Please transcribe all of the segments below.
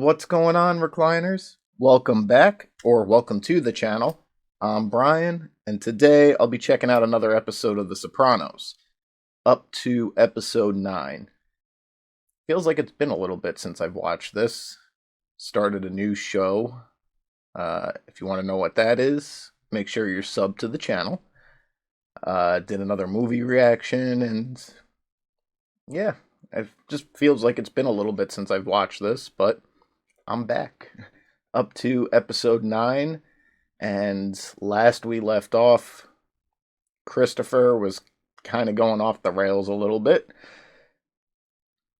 What's going on, recliners? Welcome back, or welcome to the channel. I'm Brian, and today I'll be checking out another episode of The Sopranos, up to episode 9. Feels like it's been a little bit since I've watched this. Started a new show. If you want to know what that is, make sure you're subbed to the channel. Did another movie reaction, and yeah, it just feels like it's been a little bit since I've watched this, but I'm back. Up to episode 9, and last we left off, Christopher was kind of going off the rails a little bit.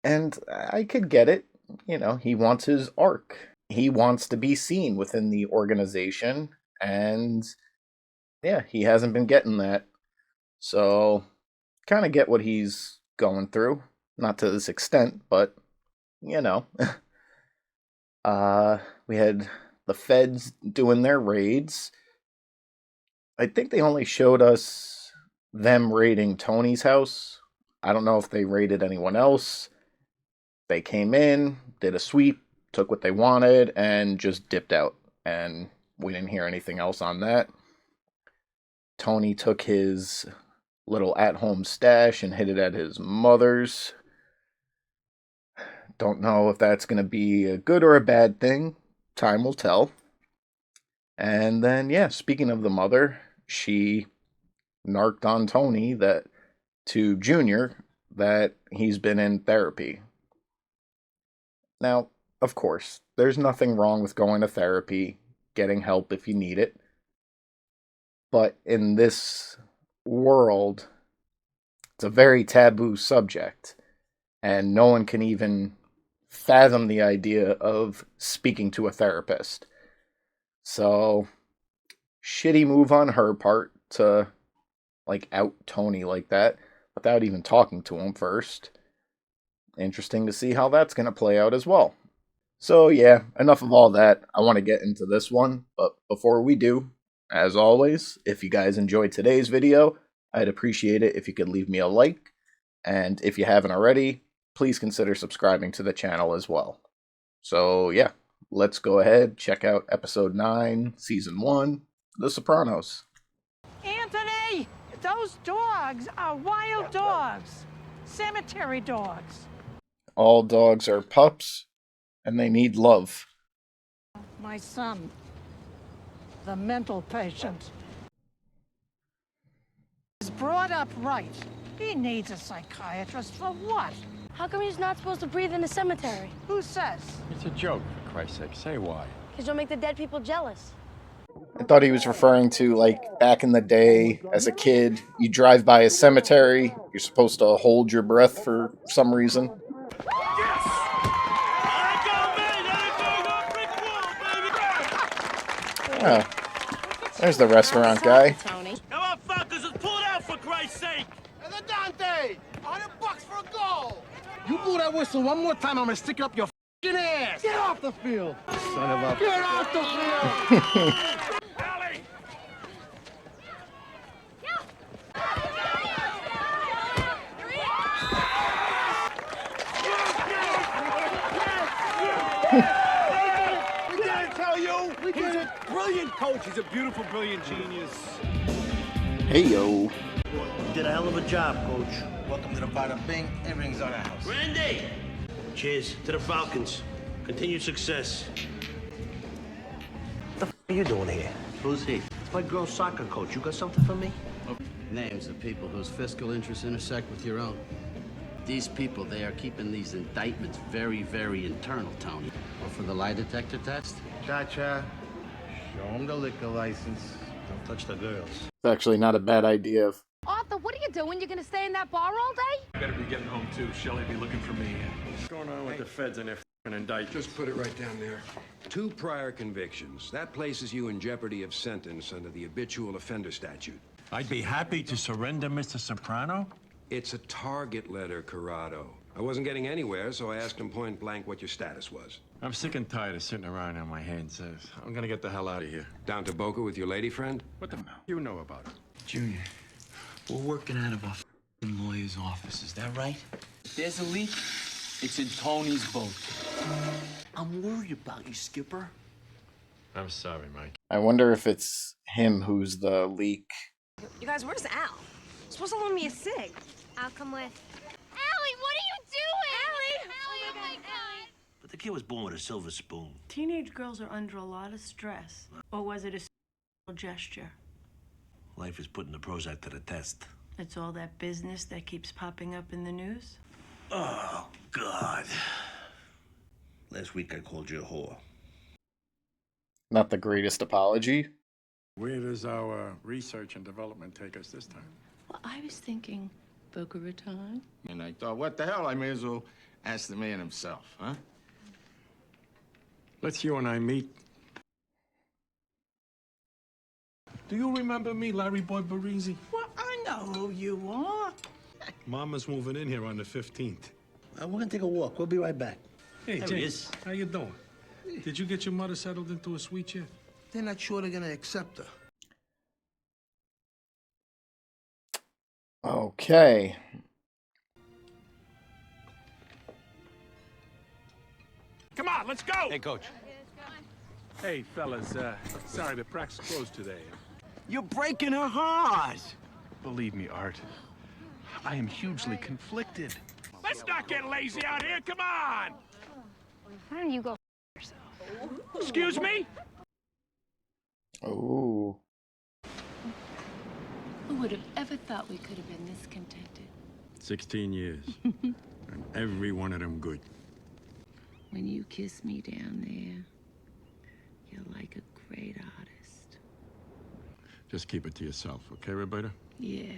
And I could get it. You know, he wants his arc. He wants to be seen within the organization, and yeah, he hasn't been getting that. So, kind of get what he's going through. Not to this extent, but, you know. We had the feds doing their raids. I think they only showed us them raiding Tony's house. I don't know if they raided anyone else. They came in, did a sweep, took what they wanted, and just dipped out. And we didn't hear anything else on that. Tony took his little at-home stash and hid it at his mother's. Don't know if that's going to be a good or a bad thing. Time will tell. And then, yeah, speaking of the mother, she narked on Tony to Junior that he's been in therapy. Now, of course, there's nothing wrong with going to therapy, getting help if you need it. But in this world, it's a very taboo subject, and no one can even fathom the idea of speaking to a therapist. So, shitty move on her part to, out Tony like that without even talking to him first. Interesting to see how that's going to play out as well. So, yeah, enough of all that. I want to get into this one, but before we do, as always, if you guys enjoyed today's video, I'd appreciate it if you could leave me a like, and if you haven't already, please consider subscribing to the channel as well. So, yeah, let's go ahead, check out episode 9, season 1, The Sopranos. Anthony! Those dogs are wild dogs. Cemetery dogs. All dogs are pups, and they need love. My son, the mental patient, is brought up right. He needs a psychiatrist for what? How come he's not supposed to breathe in the cemetery? Who says? It's a joke, for Christ's sake. Say why. Because you'll make the dead people jealous. I thought he was referring to, back in the day, as a kid, you drive by a cemetery, you're supposed to hold your breath for some reason. Oh, there's the restaurant guy. Come on, fuckers, let's pull it out for Christ's sake! And the Dante! $100 for a goal! You blow that whistle one more time, I'm gonna stick it up your f***ing ass! Get off the field! Son of a... Get off the field! Allie! We didn't tell you! We did it! Brilliant coach, he's a beautiful, brilliant genius. Hey, yo. You did a hell of a job, Coach. Welcome to the Bada Bing. Everything's on our house. Randy! Cheers to the Falcons. Continued success. What the f*** are you doing here? Who's he? It's my girl's soccer coach. You got something for me? Names of people whose fiscal interests intersect with your own. These people, they are keeping these indictments very, very internal, Tony. Or for the lie detector test? Cha-cha. Show him the liquor license. Don't touch the girls. It's actually not a bad idea. Arthur, what are you doing? You're going to stay in that bar all day? I better be getting home too. Shelley be looking for me. What's going on with the feds and their f***ing indictment? Just put it right down there. 2 prior convictions. That places you in jeopardy of sentence under the habitual offender statute. I'd be happy to surrender, Mr. Soprano. It's a target letter, Corrado. I wasn't getting anywhere, so I asked him point blank what your status was. I'm sick and tired of sitting around on my hands. I'm gonna get the hell out of here. Down to Boca with your lady friend? What the f*** you know about it? Junior, we're working out of our f***ing lawyer's office. Is that right? If there's a leak, it's in Tony's boat. I'm worried about you, Skipper. I'm sorry, Mike. I wonder if it's him who's the leak. You guys, where's Al? Supposed to loan me a cig. I'll come with. Allie, what are you doing? Allie! Oh my God! But the kid was born with a silver spoon. Teenage girls are under a lot of stress. Or was it a simple gesture? Life is putting the Prozac to the test. It's all that business that keeps popping up in the news? Oh, God. Last week I called you a whore. Not the greatest apology. Where does our research and development take us this time? Well, I was thinking Boca Raton. And I thought, what the hell? I may as well ask the man himself, huh? Let's you and I meet. Do you remember me, Larry Boy Barisi? Well, I know who you are. Mama's moving in here on the 15th. We're gonna take a walk. We'll be right back. Hey, There he James, is. how you doing? Did you get your mother settled into a suite yet? They're not sure they're gonna accept her. Okay. Come on, let's go! Hey, Coach. Hey, fellas, sorry, the practice closed today. You're breaking her heart. Believe me, Art, I am hugely conflicted. Let's not get lazy out here. Come on! Why don't you go yourself? Excuse me? Oh. Who would have ever thought we could have been this contented? 16 years. And every one of them good. When you kiss me down there, you're like a great artist. Just keep it to yourself, okay, Roberta? Yeah,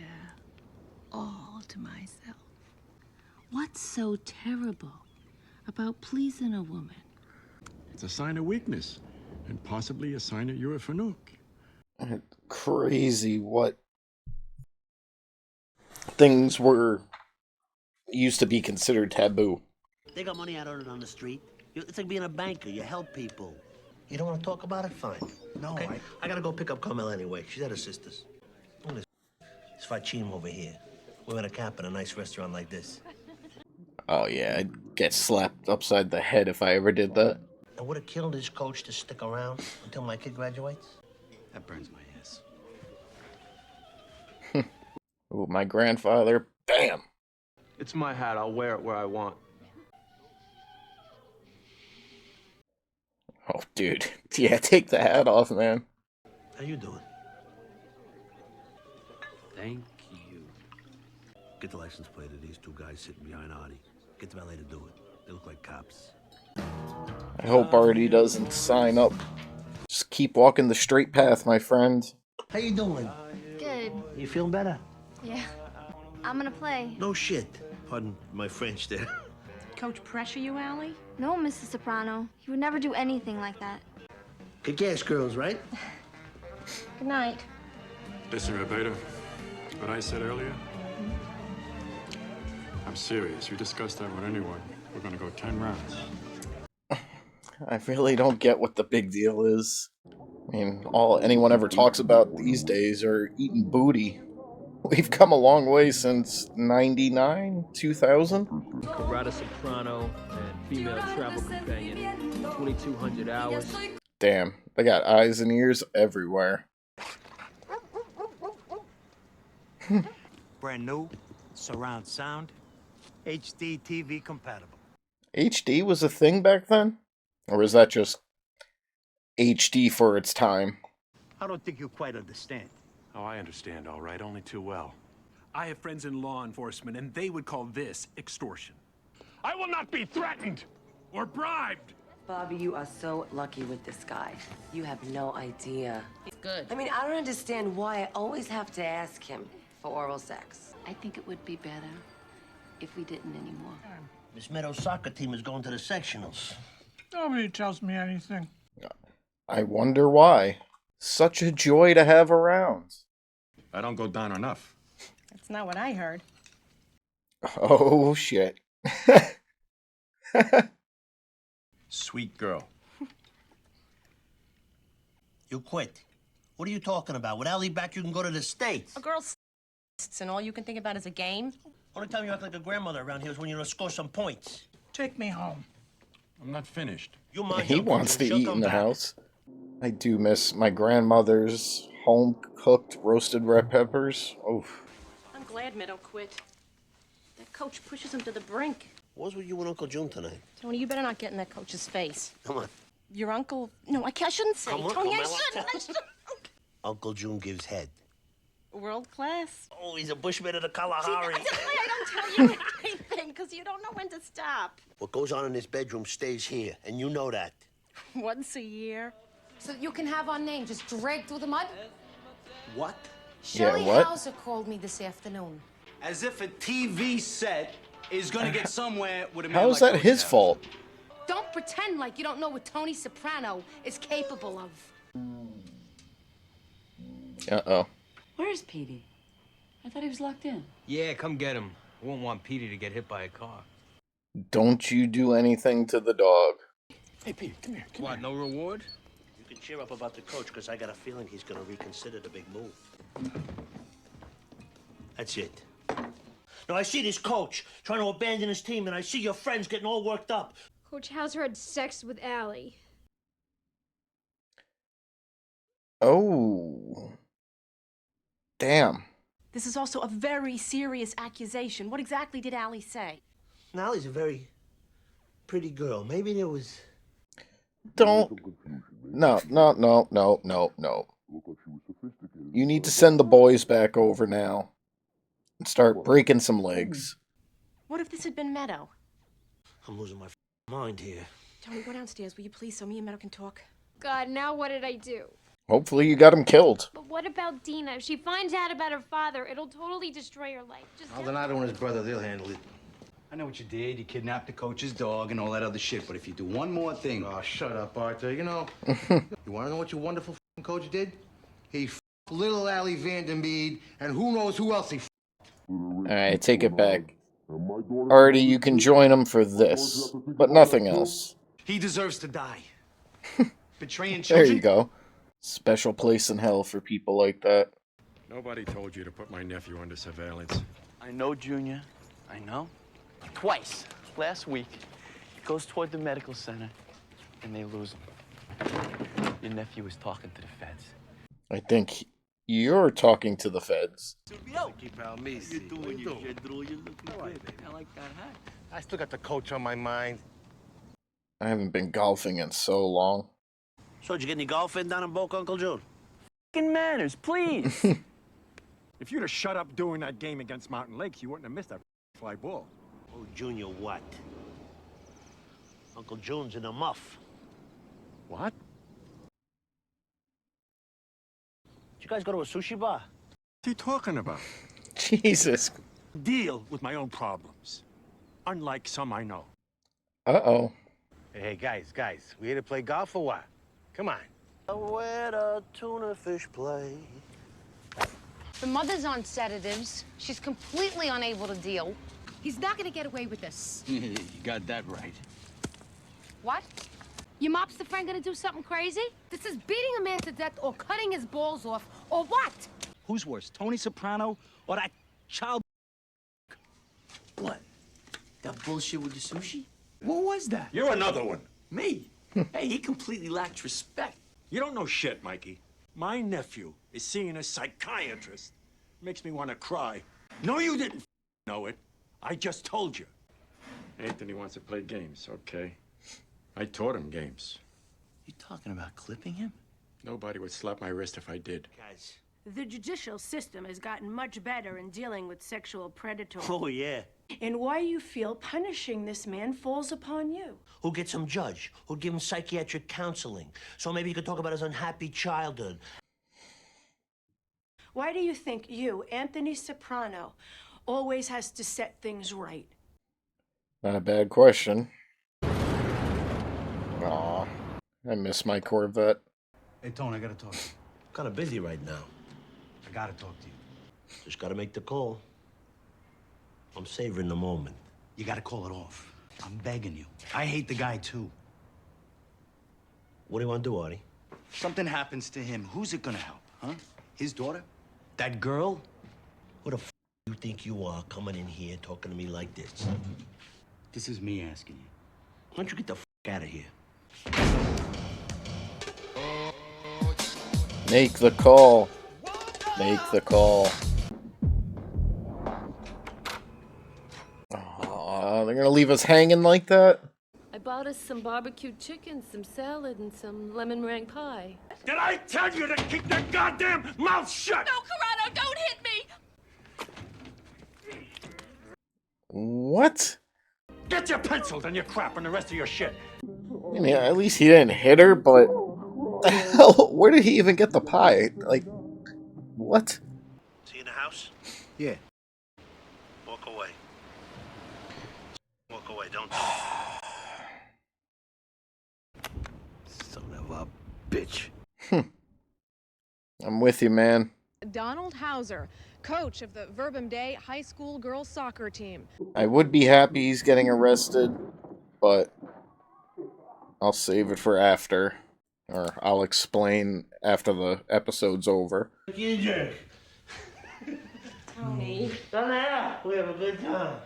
all to myself. What's so terrible about pleasing a woman? It's a sign of weakness, and possibly a sign that you're a fanook. Crazy what things were used to be considered taboo. They got money out on it on the street. It's like being a banker. You help people. You don't want to talk about it? Fine. No, okay? I gotta go pick up Carmel anyway. She's at her sister's. Look at this Fachim over here. We're gonna cap in a nice restaurant like this. Oh yeah, I'd get slapped upside the head if I ever did that. I would have killed his coach to stick around until my kid graduates. That burns my ass. Ooh, my grandfather, bam! It's my hat. I'll wear it where I want. Oh, dude. Yeah, take the hat off, man. How you doing? Thank you. Get the license plate of these two guys sitting behind Artie. Get the valet to do it. They look like cops. I hope Artie doesn't sign up. Just keep walking the straight path, my friend. How you doing? Good. You feeling better? Yeah. I'm gonna play. No shit. Pardon my French there. Coach pressure you, Allie? No, Mrs. Soprano. He would never do anything like that. Good gas girls, right? Good night. Listen, Roberta, what I said earlier, I'm serious. You discuss that with anyone, we're gonna go 10 rounds. I really don't get what the big deal is. I mean, all anyone ever talks about these days are eating booty. We've come a long way since 99, 2000. Karate soprano and female travel companion. 2,200 hours. Damn, they got eyes and ears everywhere. Brand new, surround sound, HD TV compatible. HD was a thing back then? Or was that just HD for its time? I don't think you quite understand. Oh, I understand, all right, only too well. I have friends in law enforcement, and they would call this extortion. I will not be threatened or bribed. Bobby, you are so lucky with this guy. You have no idea. It's good. I mean, I don't understand why I always have to ask him for oral sex. I think it would be better if we didn't anymore. Miss Meadows' soccer team is going to the sectionals. Nobody tells me anything. I wonder why. Such a joy to have around. I don't go down enough. That's not what I heard. Oh, shit. Sweet girl. You quit. What are you talking about? With Allie back, you can go to the States. A girl and all you can think about is a game? Only time you act like a grandmother around here is when you score some points. Take me home. I'm not finished. You mind He Uncle wants June, to she'll eat come in the back. house. I do miss my grandmother's home-cooked roasted red peppers. Oof. I'm glad Meadow quit. That coach pushes him to the brink. What's with you and Uncle June tonight? Tony, you better not get in that coach's face. Come on. Your uncle... No, I shouldn't say. Come on, Tony, come I on. shouldn't. Uncle June gives head. World class. Oh, he's a bushman of the See, Kalahari. that's why I don't tell you anything, because you don't know when to stop. What goes on in this bedroom stays here, and you know that. Once a year. So you can have our name just dragged through the mud? What? Shelley what? Hauser called me this afternoon. As if a TV set is gonna get somewhere with a man How is like that Coach his Hauser. fault? Don't pretend like you don't know what Tony Soprano is capable of. Uh-oh. Where's Petey? I thought he was locked in. Yeah, come get him. I won't want Petey to get hit by a car. Don't you do anything to the dog. Hey, Pete, come here. What, no reward? You can cheer up about the coach, because I got a feeling he's going to reconsider the big move. That's it. Now, I see this coach trying to abandon his team, and I see your friends getting all worked up. Coach Hauser had sex with Allie. Oh. Damn. This is also a very serious accusation. What exactly did Allie say? Now, Allie's a very pretty girl. Maybe there was... Don't. No. You need to send the boys back over now. And start breaking some legs. What if this had been Meadow? I'm losing my mind here. Tony, go downstairs, will you please, so me and Meadow can talk? God, now what did I do? Hopefully you got him killed. But what about Dina? If she finds out about her father, it'll totally destroy her life. Just Maldonado and his brother, they'll handle it. I know what you did. You kidnapped the coach's dog and all that other shit. But if you do one more thing... Oh, shut up, Arthur. You know, you want to know what your wonderful coach did? He little Allie Vandermeed, and who knows who else he Alright, take it back. Artie, you can join him for this, but nothing else. He deserves to die. Betraying There children? you go. Special place in hell for people like that. Nobody told you to put my nephew under surveillance. I know, Junior. I know. Twice. Last week, he goes toward the medical center, and they lose him. Your nephew was talking to the feds. I think you're talking to the feds. I like that hat. I still got the coach on my mind. I haven't been golfing in so long. So, did you get any golf in down in Boca, Uncle June? Fucking manners, please. If you'd have shut up doing that game against Mountain Lakes, you wouldn't have missed that fly ball. Oh, Junior, what? Uncle June's in a muff. What? Did you guys go to a sushi bar? What's he talking about? Jesus. Deal with my own problems. Unlike some I know. Uh-oh. Hey, guys, we here to play golf or what? Come on. Where the tuna fish play. The mother's on sedatives. She's completely unable to deal. He's not gonna get away with this. You got that right. What? Your mobster friend gonna do something crazy? This is beating a man to death or cutting his balls off, or what? Who's worse, Tony Soprano or that child? What? That bullshit with the sushi? What was that? You're another one. Me? Hey, he completely lacked respect. You don't know shit, Mikey. My nephew is seeing a psychiatrist. Makes me want to cry. No, you didn't know it. I just told you. Anthony wants to play games, okay? I taught him games. You talking about clipping him? Nobody would slap my wrist if I did. Guys. The judicial system has gotten much better in dealing with sexual predators. Oh, yeah. And why you feel punishing this man falls upon you. Who gets him judged? Who'd give him psychiatric counseling? So maybe he could talk about his unhappy childhood. Why do you think you, Anthony Soprano, always has to set things right? Not a bad question. Aw, I miss my Corvette. Hey, Tony, I gotta talk to you. Kind of busy right now. I gotta talk to you. Just gotta make the call. I'm savoring the moment. You gotta call it off. I'm begging you. I hate the guy, too. What do you want to do, Artie? Something happens to him. Who's it gonna help, huh? His daughter? That girl? Who the f you think you are coming in here talking to me like this? This is me asking you. Why don't you get the f out of here. Make the call. Make the call. Aw, they're gonna leave us hanging like that? I bought us some barbecued chicken, some salad, and some lemon meringue pie. Did I tell you to keep your goddamn mouth shut? No, Corrado, don't hit me! What? Get your pencils and your crap and the rest of your shit. I mean, at least he didn't hit her, but... What the hell? Where did he even get the pie? Like, what? Is he in the house? Yeah. Walk away. Walk away, don't. Son of a bitch. I'm with you, man. Donald Hauser, coach of the Verbum Day High School girls soccer team. I would be happy he's getting arrested, but I'll save it for after. Or I'll explain after the episode's over. You jerk. Tony. Come here. We have a good time.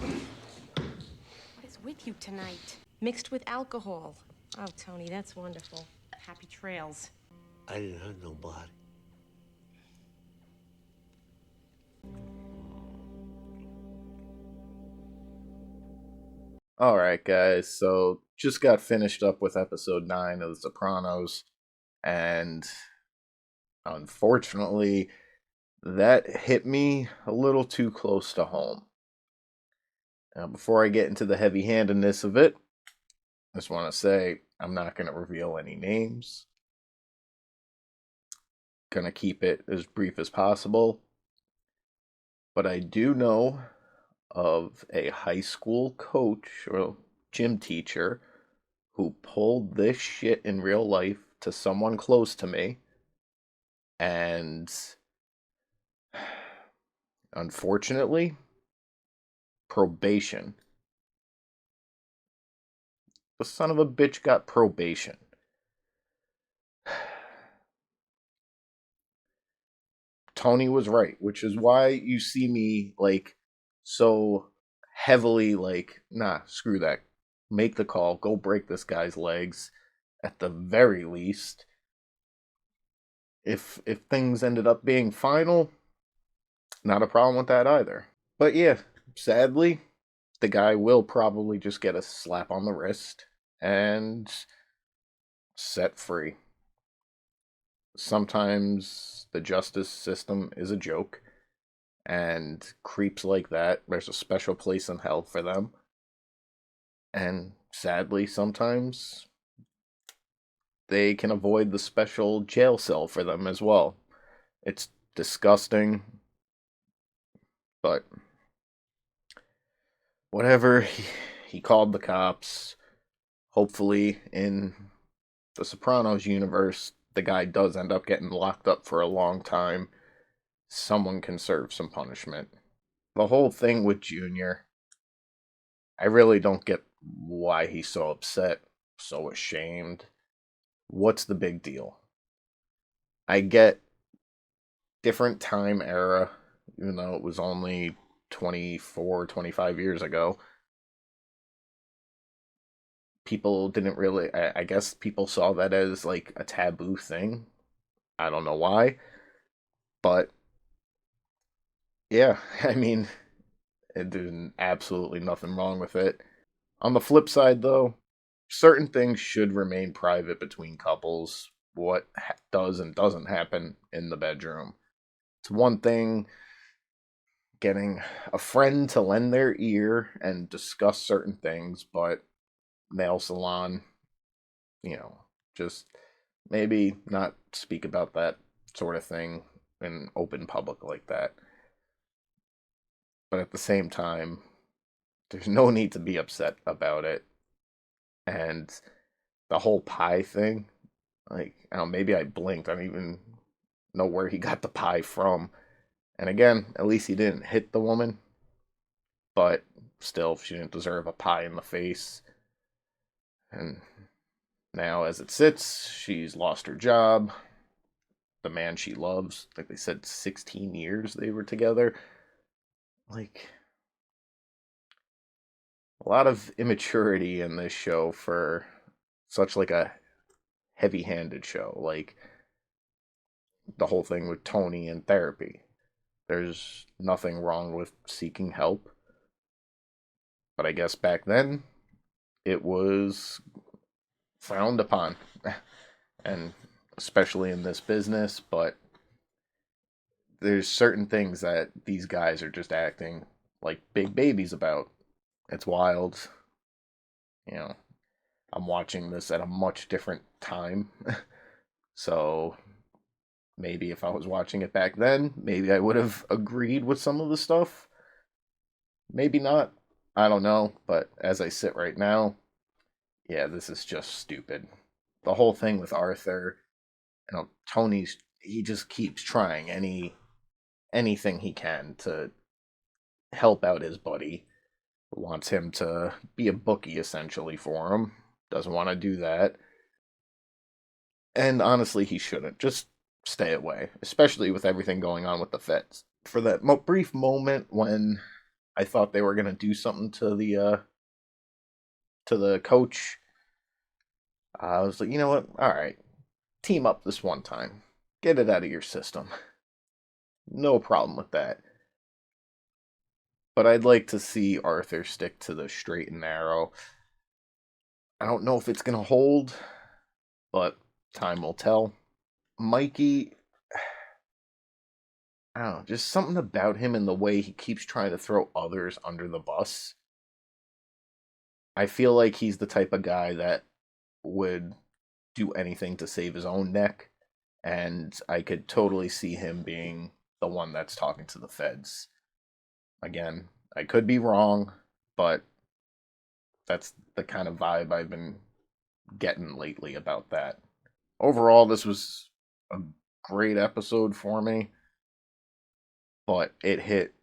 What is with you tonight? Mixed with alcohol. Oh, Tony, that's wonderful. Happy trails. I didn't hurt nobody. Alright, guys, so just got finished up with episode 9 of The Sopranos, and unfortunately, that hit me a little too close to home. Now, before I get into the heavy-handedness of it, I just want to say I'm not going to reveal any names. Going to keep it as brief as possible. But I do know of a high school coach or gym teacher who pulled this shit in real life to someone close to me. And unfortunately, probation. The son of a bitch got probation. Tony was right, which is why you see me, like, so heavily, like, nah, screw that. Make the call, go break this guy's legs, at the very least. If things ended up being final, not a problem with that either. But yeah, sadly, the guy will probably just get a slap on the wrist and set free. Sometimes the justice system is a joke, and creeps like that, there's a special place in hell for them. And sadly, sometimes they can avoid the special jail cell for them as well. It's disgusting, but whatever, he called the cops. Hopefully, in the Sopranos universe, the guy does end up getting locked up for a long time. Someone can serve some punishment. The whole thing with Junior, I really don't get why he's so upset, so ashamed. What's the big deal? I get different time era, even though it was only 24, 25 years ago. People didn't really, I guess people saw that as like a taboo thing. I don't know why. But yeah, I mean, there's absolutely nothing wrong with it. On the flip side, though, certain things should remain private between couples. What does and doesn't happen in the bedroom. It's one thing getting a friend to lend their ear and discuss certain things, but nail salon, just maybe not speak about that sort of thing in open public like that. But at the same time, there's no need to be upset about it. And the whole pie thing, like, I don't know, maybe I blinked. I don't even know where he got the pie from. And again, at least he didn't hit the woman. But still, she didn't deserve a pie in the face. And now, as it sits, she's lost her job. The man she loves, like they said, 16 years they were together. Like, a lot of immaturity in this show for such like a heavy-handed show, like the whole thing with Tony and therapy. There's nothing wrong with seeking help, but I guess back then it was frowned upon, and especially in this business. But there's certain things that these guys are just acting like big babies about. It's wild. You know, I'm watching this at a much different time. So maybe if I was watching it back then, maybe I would have agreed with some of the stuff. Maybe not. I don't know. But as I sit right now, yeah, this is just stupid. The whole thing with Arthur, Tony's, he just keeps trying anything he can to help out his buddy. Wants him to be a bookie essentially for him. Doesn't want to do that. And honestly, he shouldn't. Just stay away, especially with everything going on with the feds. For that brief moment when I thought they were going to do something to the coach, I was like, you know what? All right. Team up this one time. Get it out of your system. No problem with that. But I'd like to see Arthur stick to the straight and narrow. I don't know if it's going to hold, but time will tell. Mikey, I don't know, just something about him and the way he keeps trying to throw others under the bus. I feel like he's the type of guy that would do anything to save his own neck, and I could totally see him being the one that's talking to the feds. Again, I could be wrong, but that's the kind of vibe I've been getting lately about that. Overall, this was a great episode for me, but it hit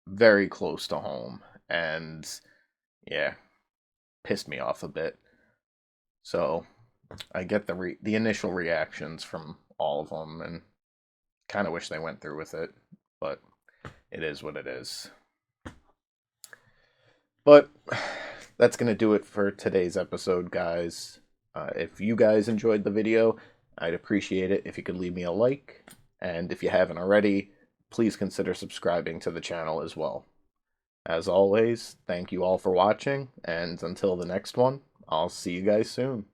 very close to home, and yeah, pissed me off a bit. So I get the initial reactions from all of them, and kind of wish they went through with it, but it is what it is. But that's going to do it for today's episode, guys. If you guys enjoyed the video, I'd appreciate it if you could leave me a like, and if you haven't already, please consider subscribing to the channel as well. As always, thank you all for watching, and until the next one, I'll see you guys soon.